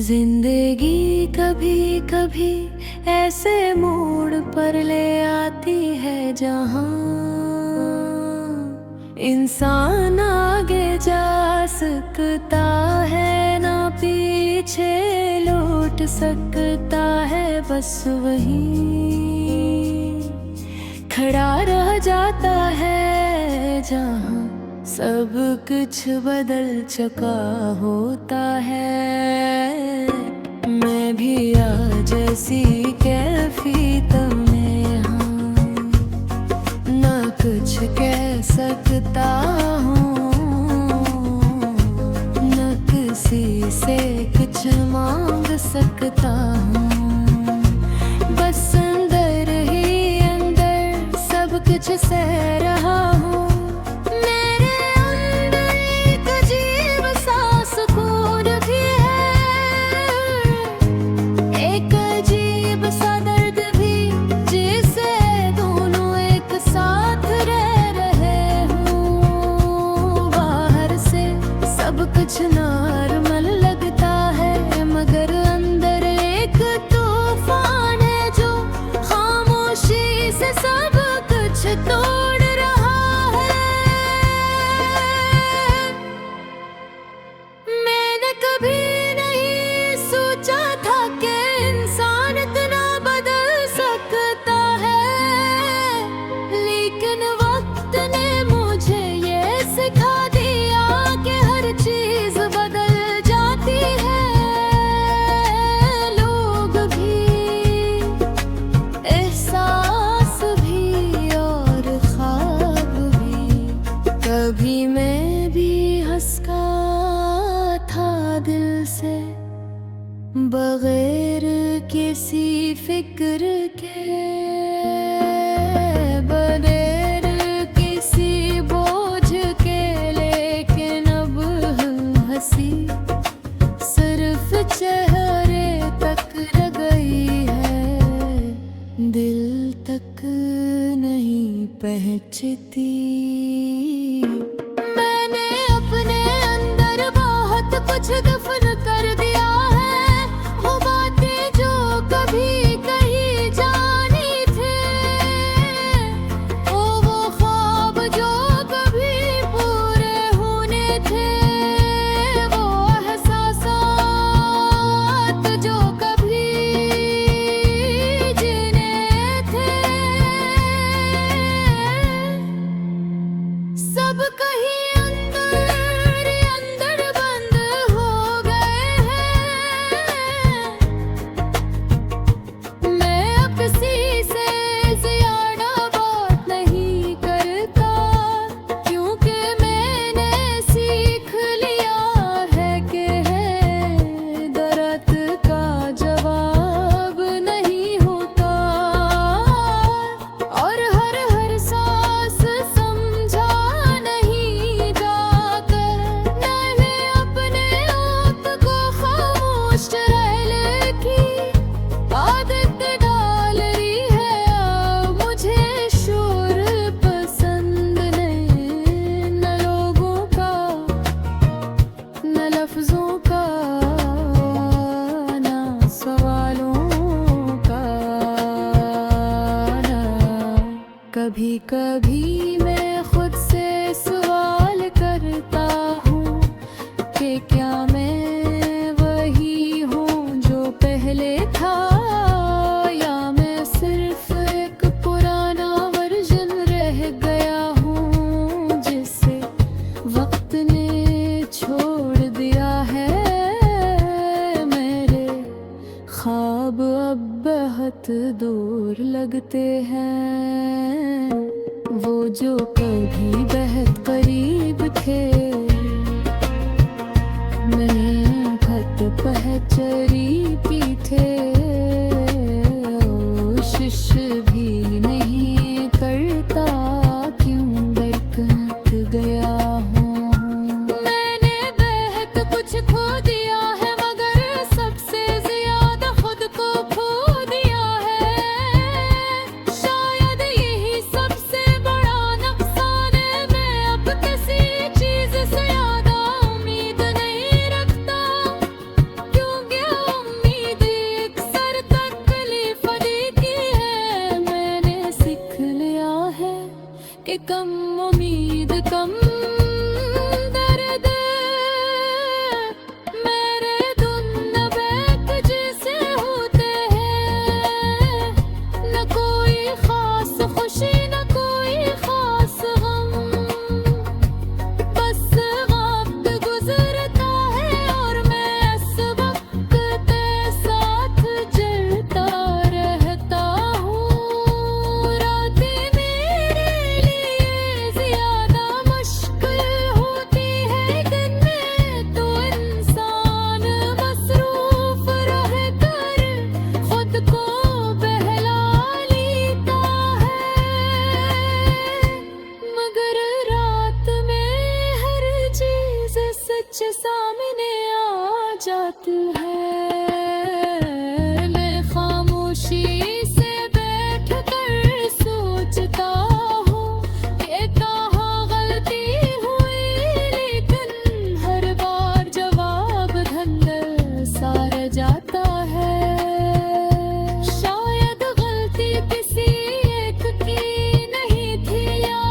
जिंदगी कभी कभी ऐसे मोड़ पर ले आती है जहां इंसान आगे जा सकता है ना पीछे लौट सकता है, बस वहीं खड़ा रह जाता है जहां सब कुछ बदल चुका होता है। मैं भी आज ऐसी कैफियत में हाँ, ना कुछ कह सकता हूँ, न किसी से कुछ मांग सकता हूँ। बस अंदर ही अंदर सब कुछ सह रहा हूँ। कुछ नॉर्मल लगता है मगर अंदर एक तूफान है जो खामोशी से सब कुछ तोड़ रहा है। मैंने कभी नहीं सोचा था कि इंसान इतना बदल सकता है, लेकिन वक्त ने मुझे ये सिखा कभी मैं भी हंसता था दिल से बगैर किसी फिक्र के, बगैर किसी बोझ के, लेकिन अब हंसी सिर्फ चेहरे तक रह गई है, दिल तक नहीं पहुंचती। कुछ दफन कर दिया है वो बातें जो कभी कही जानी थे, वो ख्वाब जो कभी पूरे होने थे, वो एहसासात जो कभी जीने थे, सब कहीं कभी कभी मैं खुद से सवाल करता हूँ कि क्या मैं वही हूँ जो पहले था, या मैं सिर्फ एक पुराना वर्जन रह गया हूँ जिसे वक्त ने छोड़ दिया है। मेरे ख्वाब अब बहुत दूर लगते हैं, वो जो कभी बहुत करीब थे, मैं खत पहचरी पी थे, कोशिश भी नहीं करता क्यों बरकत गया हूँ। मैंने बहुत कुछ खो दिया है मगर सबसे ज्यादा खुद को खो दिया है, शायद यही सबसे बड़ा नुकसान है। मैं अब किसी चीज से ज्यादा उम्मीद नहीं रखता, क्योंकि कि कम उम्मीद कम दर्द, मेरे धुन न बैठ जैसे होते हैं, न कोई खास खुशी न कोई खास गम, बस वक्त गुजरता है और मैं इस वक्त के साथ जलता रहता हूँ। रातें मेरे लिए ज्यादा मुश्किल होती है, दिन में तो इंसान मसरूफ रहकर खुद को बहला लेता है, मगर रात में हर चीज सच सामने आ जाती है। मैं खामोशी से बैठ कर सोचता हूँ कि कहाँ गलती हुई, लेकिन हर बार जवाब धंधल सा रह जाता है। शायद गलती किसी एक की नहीं थी, या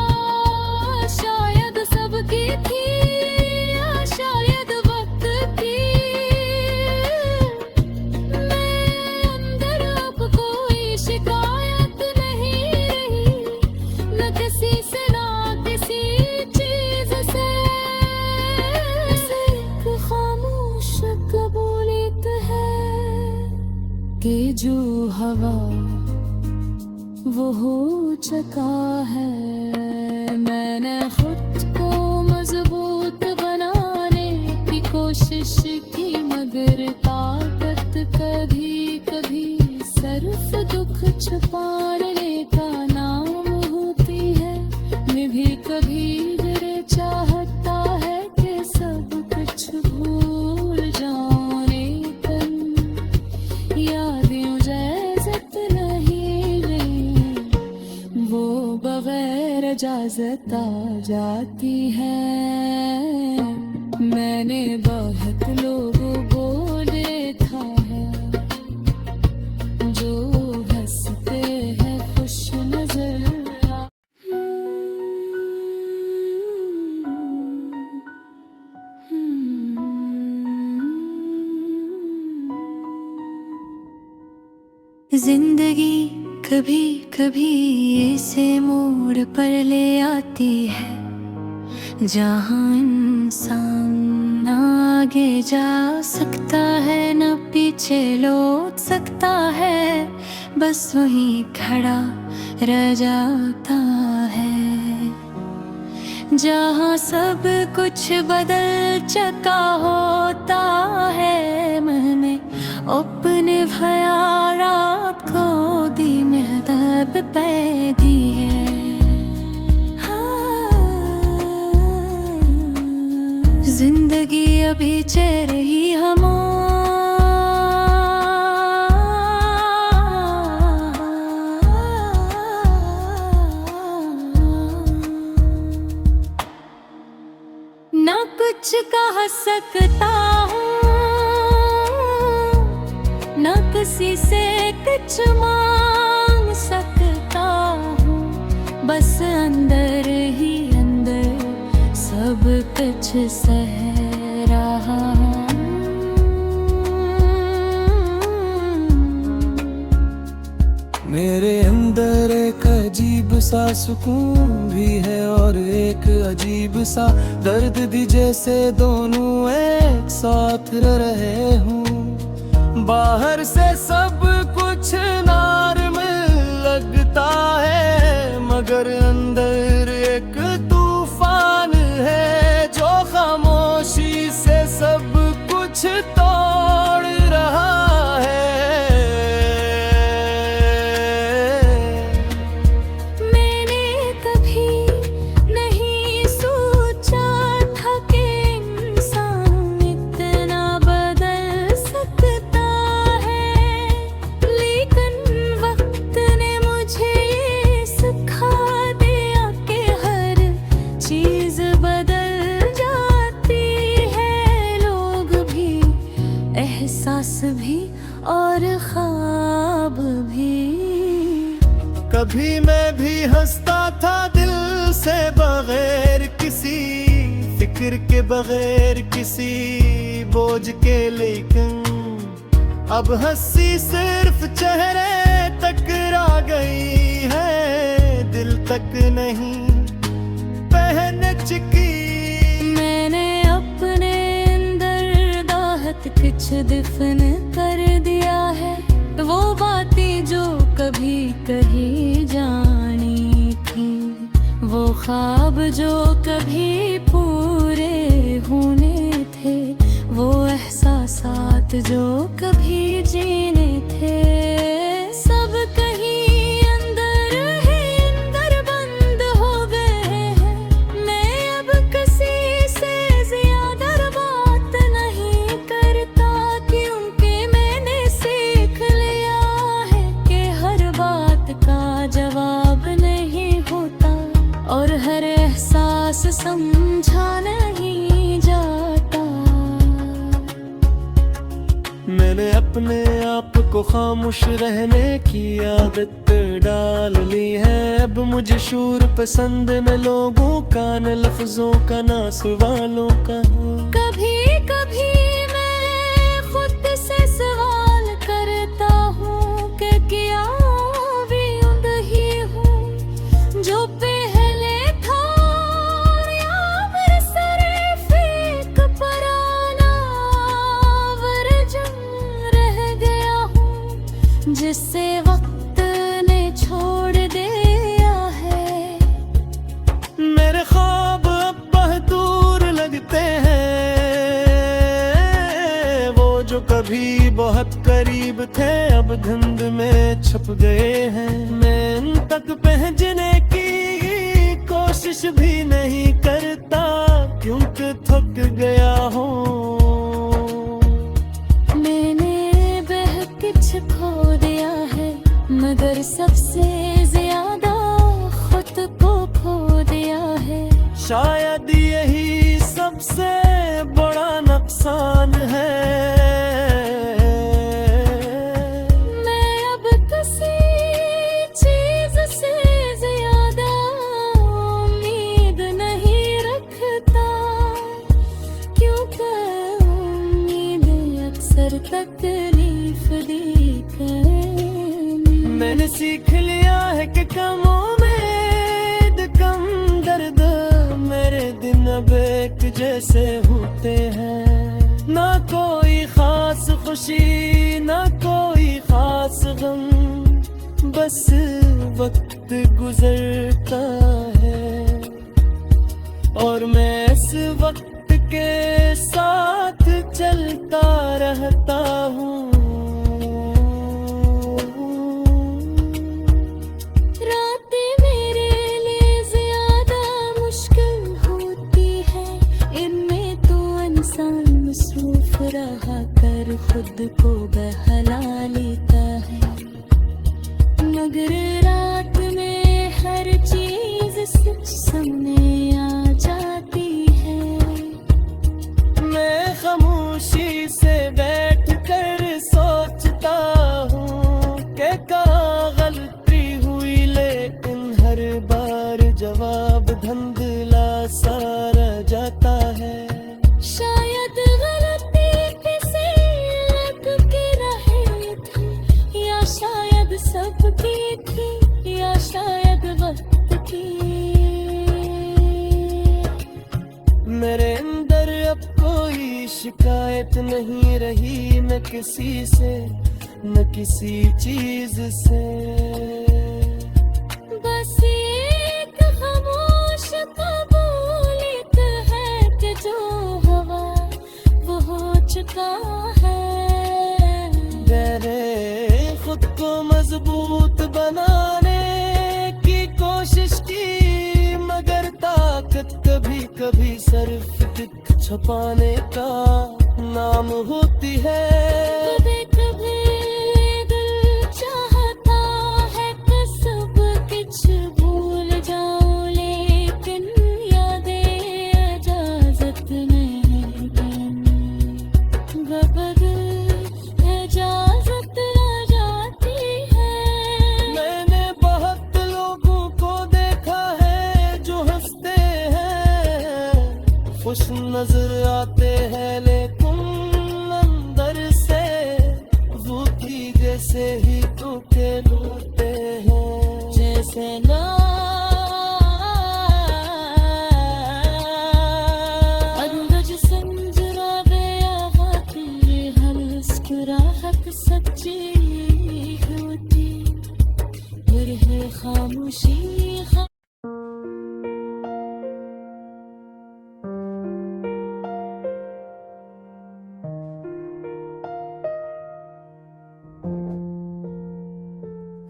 शायद सबकी थी, या शायद वक्त की। मैं अंदर अब कोई शिकायत नहीं रही, न किसी से ना किसी चीज से, एक खामोश कबूलियत है कि जो हवा वो हो चुका है। मैंने खुद को मजबूत बनाने की कोशिश की, मगर ताकत कभी कभी सिर्फ दुख छुपाने का नाम होती है। मैं भी कभी मेरे चाहता है कि सब कुछ भूल जाऊं, लेकिन यादें इजाजत नहीं ले, वो बगैर इजाजत आ जाती है। मैंने बहुत लोगों को देखा है जो हंसते हैं खुश नजर आ। जिंदगी कभी कभी ऐसे मोड़ पर ले आती है, जहाँ इंसान न आगे जा सकता है न पीछे लौट सकता है, बस वहीं खड़ा रह जाता है। जहाँ सब कुछ बदल चुका होता है, मैंने अपने ख्यालात को दी महताब पैदी है। जिंदगी अभी चल रही हम, ना कुछ कह सकता हूँ, ना किसी से कुछ मांग सकता हूँ, बस अंदर ही अंदर सब कुछ सह रहा हूँ। मेरे अंदर एक अजीब सा सुकून भी है और एक अजीब सा दर्द भी, जैसे दोनों एक साथ रहे हूँ। बाहर से सब कुछ नॉर्मल लगता है, मगर अंदर एक तूफान है जो खामोशी से सब कुछ तोड़ रहा है। मैंने कभी नहीं सोचा था कि इंसान इतना बदल सकता है, लेकिन वक्त ने मुझे ये सिखा दिया कि हर चीज बदल जाती है। लोग भी, एहसास भी और ख्वाब भी। कभी मैं भी हंसता था दिल से बगैर किसी फिक्र के, बगैर किसी बोझ के, लेकिन अब हंसी सिर्फ चेहरे तक रह गई है, दिल तक नहीं पहन चुकी। मैंने अपने अंदर दाहत कुछ दफन कर दिया है, वो बातें जो कभी कही जानी थी, वो ख्वाब जो कभी पूरे होने थे, वो एहसासात जो कभी जीने थे, सब कहीं अंदर ही अंदर बंद हो गए हैं। मैं अब किसी से ज्यादा बात नहीं करता, क्योंकि मैंने सीख लिया है कि हर बात का जवाब नहीं होता और हर एहसास समझा नहीं जाता। मैंने अपने आप को खामोश रहने की आदत डाल ली है, अब मुझे शूर पसंद न लोगों का, न लफ्जों का, न सवालों का। कभी कभी मैं खुद से सवाल करता हूँ कि क्या भी उंदही हूँ जो पहले था, या मेरे सिर्फ एक पुराना वर्जन रह गया हूँ, जिससे वक्त ने छोड़ दिया है। मेरे ख्वाब अब बहुत दूर लगते हैं, वो जो कभी बहुत करीब थे अब धुंध में छुप गए हैं। मैं इन तक पहुंचने की कोशिश भी नहीं करता, क्योंकि थक गया हूँ। मैंने बह कुछ खो दिया है, मगर सबसे ज्यादा खुद को खो दिया है। शायद यही सबसे बड़ा नुकसान है। मैं अब किसी चीज से ज्यादा उम्मीद नहीं रखता, क्योंकि उम्मीद अक्सर तकलीफ देती है। मैंने सीख लिया है कि कम उम्मीद कम दर्द, मेरे दिन अब एक जैसे होते हैं। ना कोई खास खुशी, ना कोई खास गम, बस वक्त गुजरता है और मैं इस वक्त के साथ चलता रहता हूँ। रातें मेरे लिए ज्यादा मुश्किल होती है, इनमें तो इंसान मसरूफ रहा कर खुद को बहला लेता है, मगर रात में हर चीज सच सामने आ जाती है। मैं खामोशी से बैठ कर सोचता हूँ कि कहाँ गलती हुई, लेकिन हर बार जवाब धुंधला सा रह जाता है। शायद गलती किसी लग के रही थी, या शायद सबकी थी, या शायद वक्त की। मेरे अंदर अब कोई शिकायत नहीं रही, न किसी से न किसी चीज से। बस एक खामोश कबूलियत है कि जो हवा वो हो चुका है। मेरे खुद को मजबूत बनाने की कोशिश की, मगर ताकत कभी कभी सिर्फ दिख छुपाने का नाम होती है। कभी कभी दिल चाहता है कि सब कुछ भूल जाऊं, लेकिन यादें इजाजत नहीं देती, बदल इजाजत आ जाती है। मैंने बहुत लोगों को देखा है जो खुश नजर आते हैं, लेकिन अंदर से वो की जैसे ही टूटे लूटे हैं। जैसे ना अंदर संजरा गया खातिर हर मुस्कुराहट सच्ची होती, फिर है खामोशी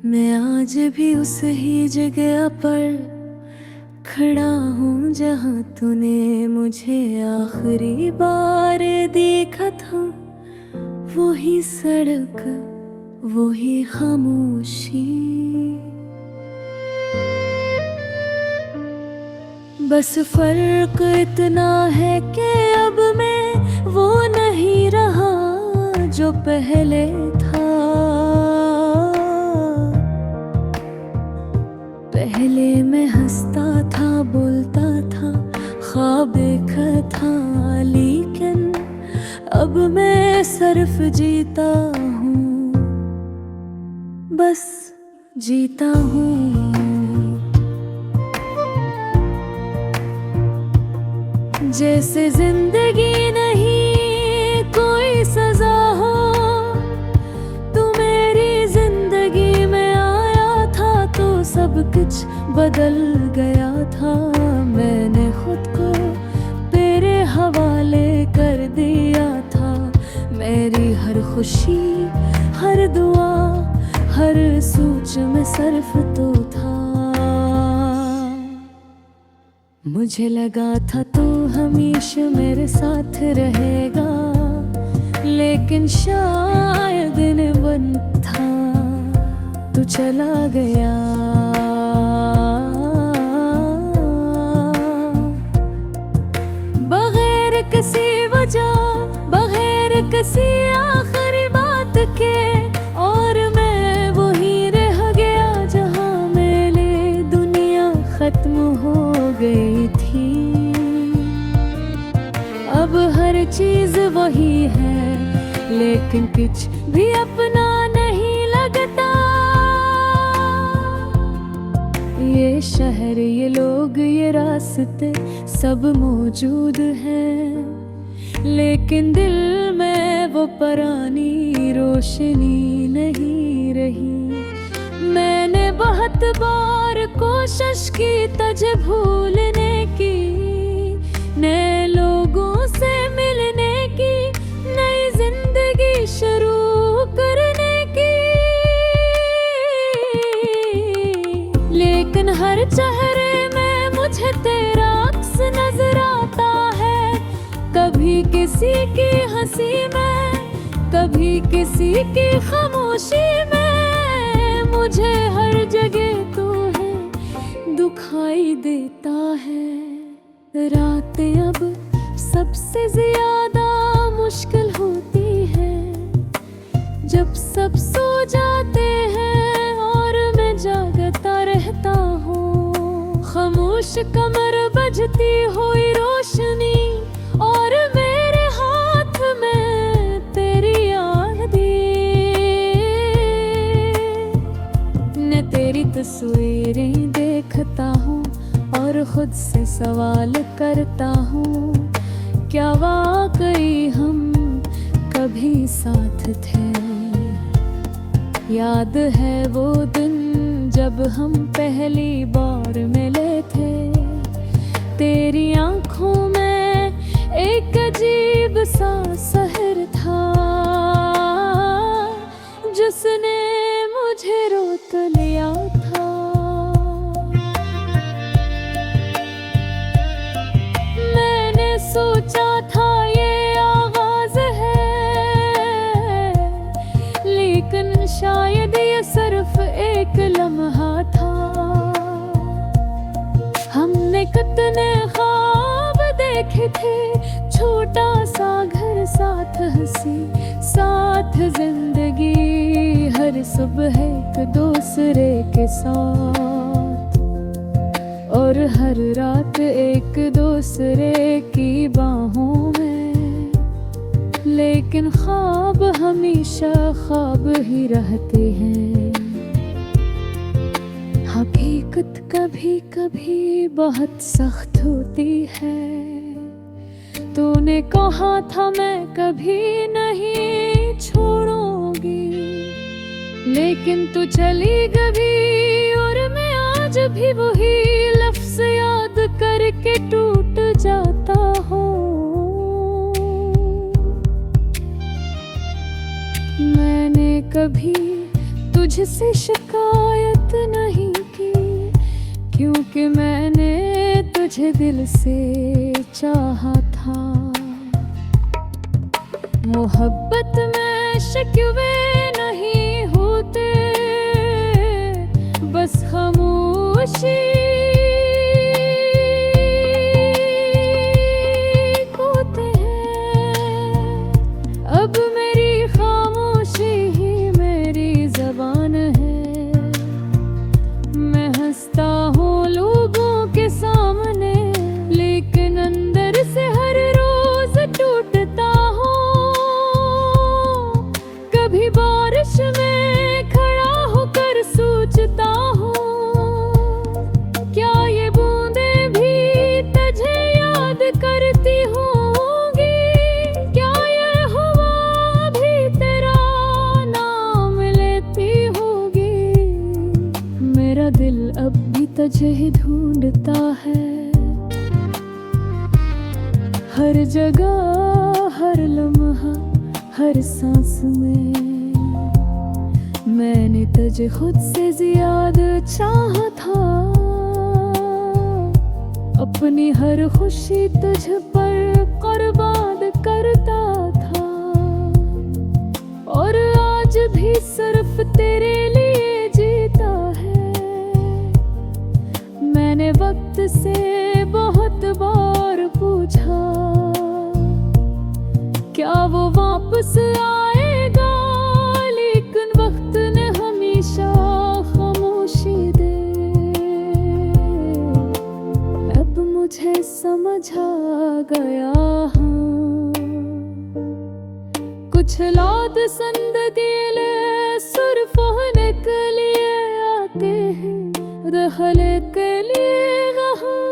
मैं आज भी उस ही जगह पर खड़ा हूँ जहाँ तूने मुझे आखिरी बार देखा था। वही सड़क, वही खामोशी, बस फर्क इतना है कि अब मैं वो नहीं रहा जो पहले था। पहले मैं हंसता था, बोलता था, ख्वाब देखा था, लेकिन अब मैं सिर्फ जीता हूँ, बस जीता हूँ। जैसे जिंदगी नहीं कोई सजा हो, तू मेरी जिंदगी में आया था तो सब कुछ बदल गया था। मैंने खुद को तेरे हवाले कर दिया था। मेरी हर खुशी, हर दुआ, हर सोच में सिर्फ तो था। मुझे लगा था तू हमेशा मेरे साथ रहेगा, लेकिन शायद न बन था, तू चला गया। बगैर किसी वजह, बगैर किसी आखिरी बात के, और मैं वहीं रह गया जहाँ मेरे दुनिया खत्म हो गई थी। अब हर चीज वही है, लेकिन कुछ भी अपना नहीं लगता। ये शहर, ये लोग, ये रास्ते सब मौजूद हैं, लेकिन दिल में वो पुरानी रोशनी नहीं रही। मैंने बहुत बार कोशिश की तुझे भूलने की, नए लोगों से मिलने की, नई जिंदगी शुरू करने की, लेकिन हर चेहरे में मुझे तेरा अक्स नजर आता है। कभी किसी की हंसी में, कभी किसी की खामोशी में, मुझे हर जगह तू है दुखाई देता है। रातें अब सबसे ज्यादा मुश्किल होती है, जब सब सो जाते हैं और मैं जागता रहता हूँ। खामोश कमर बजती हुई रोशनी, और मेरे हाथ में तेरी यादें, मैं तेरी तस्वीरें देखता हूँ और खुद से सवाल करता हूँ, क्या वाकई हम कभी साथ थे? याद है वो दिन जब हम पहली बार मिले थे। तेरी आंखों में एक अजीब सा सहर था, जिसने मुझे रोक लिया था। मैंने सोचा था ये आगाज है, लेकिन शायद ये सिर्फ एक लम्हा था। हमने कितने ख्वाब देखे थे, छोटा सा घर, साथ हंसी, साथ जिंदगी, हर सुबह एक दूसरे के साथ, और हर रात एक दूसरे आसरे की बाहों में, लेकिन ख्वाब हमेशा ख्वाब ही रहते हैं। हकीकत कभी कभी बहुत सख्त होती है। तूने कहा था मैं कभी नहीं छोड़ूंगी, लेकिन तू चली गई और मैं आज भी वही लफ्ज़ याद करके टूट जाता हूँ। मैंने कभी तुझसे शिकायत नहीं की, क्योंकि मैंने तुझे दिल से चाहा था। मोहब्बत में शिकवे नहीं होते, बस खामोशी होते हैं। अब मेरी खामोशी ही मेरी ज़बान है। मैं हंसता हूँ लोगों के सामने, लेकिन अंदर से हर रोज टूटता हूँ। कभी बारिश में खड़ा होकर सोचता हूँ, क्या ये बूंदें भी तुझे याद करती होंगी? क्या ये हवा भी तेरा नाम लेती होगी? मेरा दिल अब भी तुझे ही ढूंढता है, हर जगह, हर लम्हा, हर सांस में। मैंने तुझे खुद से ज्यादा चाहा था, अपनी हर खुशी तुझ पर कुर्बान करता था। और आज भी सिर्फ तेरे लिए जीता है। मैंने वक्त से बहुत बार पूछा, क्या वो वापस आएगा, लेकिन वक्त ने हमेशा खामोशी दे। अब मुझे समझ आ गया हाँ, कुछ लाद संदगीले सुर फोहने के लिए आते हैं, रहने के लिए वहाँ।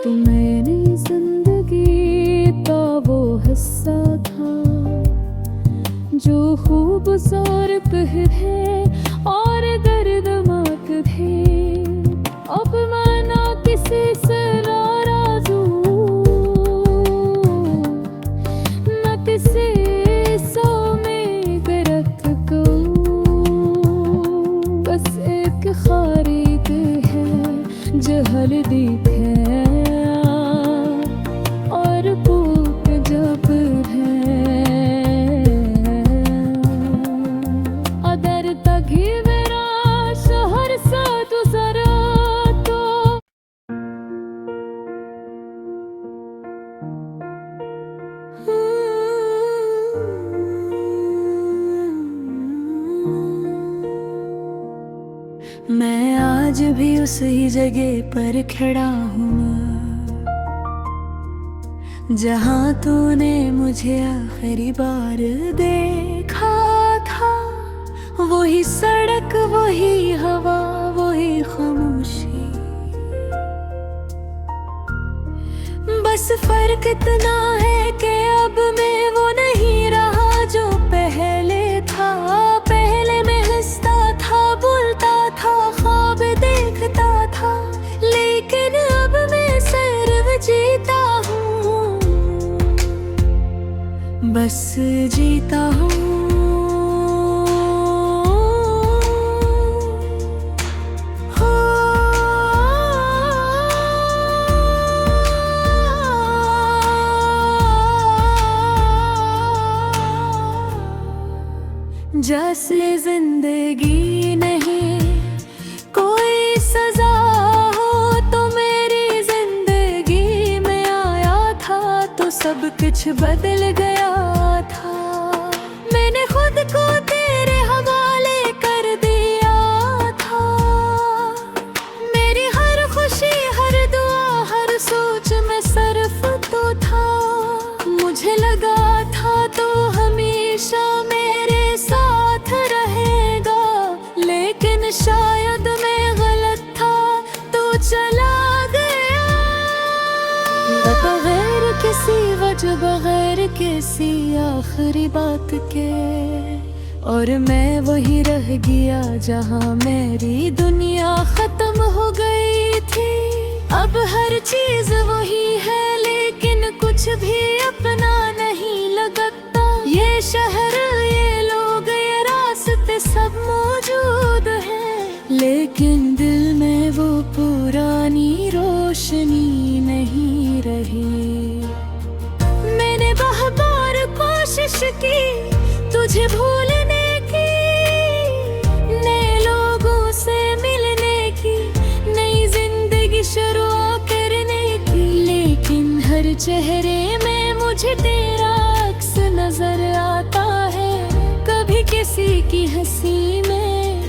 तो मेरी जिंदगी का वो हिस्सा था जो खूबसूरत है और दर्दनाक थे। अब मैं ना किसी से नाराज हूँ, न किसी से उम्मीद रखूं। बस एक खारिद है जो हल्दी है और पूत जब है। अदर तक ही मेरा शहर सा गुजरा तो। मैं आज भी उसी जगह पर खड़ा हूँ जहाँ तूने मुझे आखिरी बार देखा था। वही सड़क, वही हवा, वही खामोशी। बस फर्क इतना है कि अब मैं वो नहीं रहा जो पहले था। पहले मैं हंसता था, बोलता था, ख्वाब देखता था, लेकिन अब मैं सिर्फ जीता हूँ, बस जीता हूँ। जैसे जिंदगी नहीं कोई सजा हो, तो मेरी जिंदगी में आया था तो सब कुछ बदल गया था। मैंने खुद को तेरे हवाले कर दिया था। मेरी हर खुशी, हर दुआ, हर सोच में आज बगैर किसी आखिरी बात के, और मैं वही रह गया जहाँ मेरी दुनिया खत्म हो गई थी। अब हर चीज वही है लेकिन कुछ भी अपना नहीं लगता। ये शहर, ये लोग, ये रास्ते सब मौजूद हैं, लेकिन दिल में वो पुरानी रोशनी नहीं रही। मैंने बहुत बार कोशिश की तुझे भूलने की, नए लोगों से मिलने की, नई जिंदगी शुरू करने की, लेकिन हर चेहरे में मुझे तेरा अक्स नजर आता है। कभी किसी की हंसी में,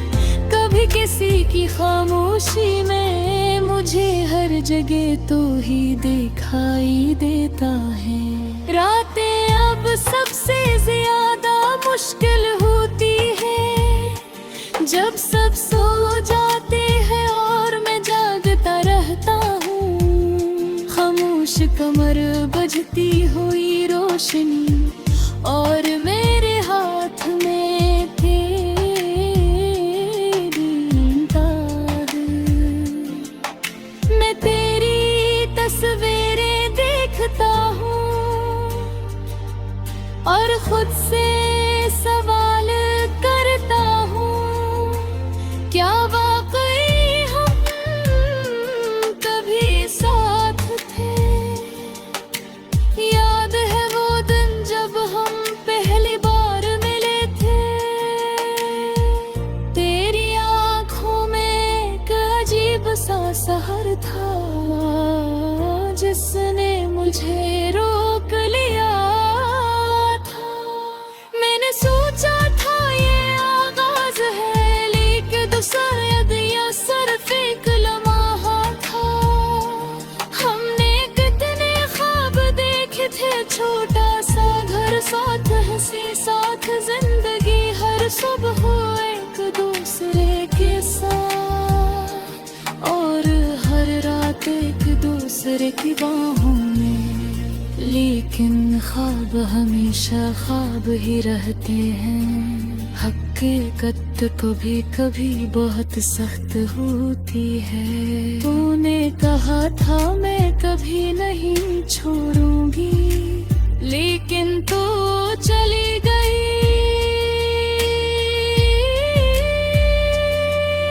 कभी किसी की खामोशी में, मुझे हर जगह तो ही दिखाई देता है। रातें अब सबसे ज्यादा मुश्किल होती है जब सब सो जाते हैं और मैं जागता रहता हूँ। खामोश कमर बजती हुई रोशनी और मेरे हाथ में तेरी तार। मैं तेरी तस्वीरें देखता हूँ और खुद से सवाल करता हूँ, क्या वाकई हम कभी साथ थे? याद है वो दिन जब हम पहली बार मिले थे। तेरी आँखों में एक अजीब सा सहर था जिसने मुझे रोक लिया। सोचा था ये आगाज है लेकिन शायद ये सिर्फ एक लम्हा था। हमने कितने ख्वाब देखे थे, छोटा सा घर, साथ हंसी, साथ जिंदगी, हर सुबह एक दूसरे के साथ और हर रात एक दूसरे की बाहों में। लेकिन ख्वाब हमेशा ख्वाब ही रहते हैं, हकीकत कभी कभी बहुत सख्त होती है। तूने कहा था मैं कभी नहीं छोड़ूंगी, लेकिन तू चली गई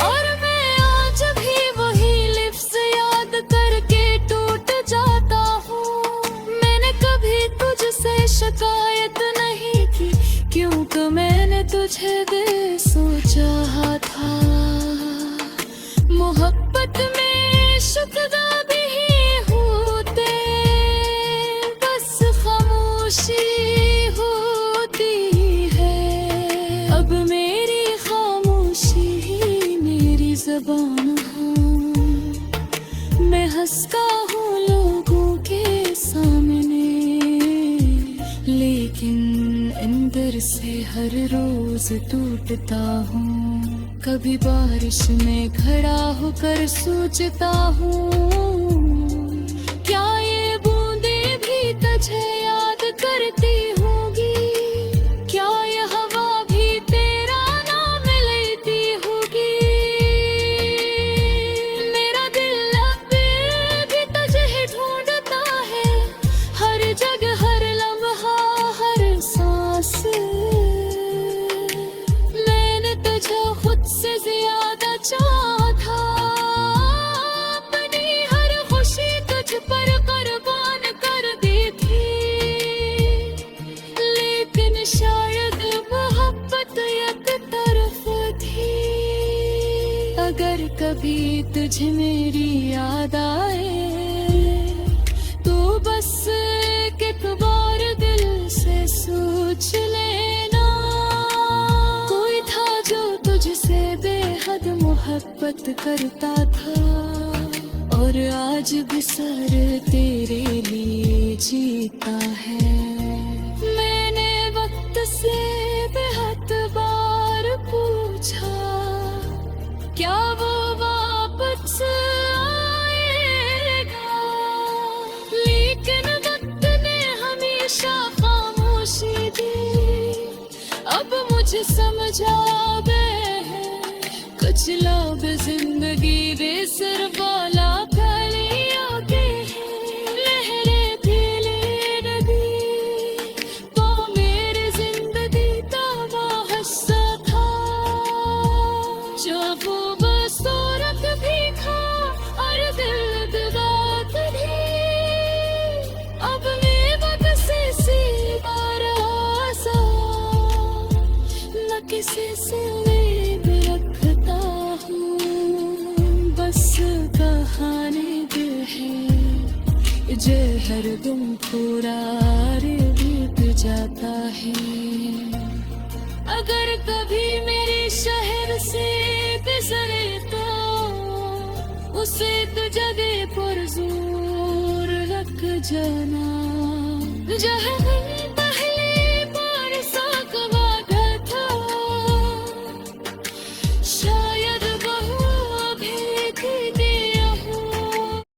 और मैं आज भी वही लिफ्ज़ याद करके टूट जाता हूँ। तुझसे शिकायत नहीं की क्योंकि मैंने तुझे दे सोचा था। मोहब्बत में शुक्र भी होते, बस खामोशी होती है। अब मेरी खामोशी ही मेरी ज़बान है। मैं हंसता हूँ लोगों के सामने, लेकिन अंदर से हर रोज टूटता हूँ। कभी बारिश में खड़ा होकर सोचता हूँ, क्या ये बूंदें भी तुझे याद करती होगी? क्या ये हवा भी तेरा नाम लेती होगी? मेरा दिल अब भी तुझे ही ढूंढता है, हर जगह, हर लम्हा, हर सांस। मैंने तुझे खुद से ज्यादा चाहा था, अपनी हर खुशी तुझ पर कुर्बान कर दी थी। लेकिन शायद मोहब्बत एक तरफ थी। अगर कभी तुझे मेरी याद आए तो बस एक बार दिल से सोच लेना, कोई था जो तुझसे बेहद मोहब्बत करता था और आज भी सर तेरे लिए जीता है। मैंने वक्त से बेहद बार पूछा, क्या वो वापस आएगा? लेकिन वक्त ने हमें समझावे है कुछ लोग जिंदगी दे सिर बोला फलियों के लहरें फैले नदी वो मेरी जिंदगी का वो हिस्सा था जो वो बसूरत भी खा और दिल दबात भी अब मैं वक्त से सीमा रासा न किसी से उम्मीद रखता हूँ बस कहानी दिल है जो हर दम पूरा रे बीत जाता है अगर कभी मेरे शहर से गुजरे तो उसे तो जगह पर जोर रख जाना जहाँ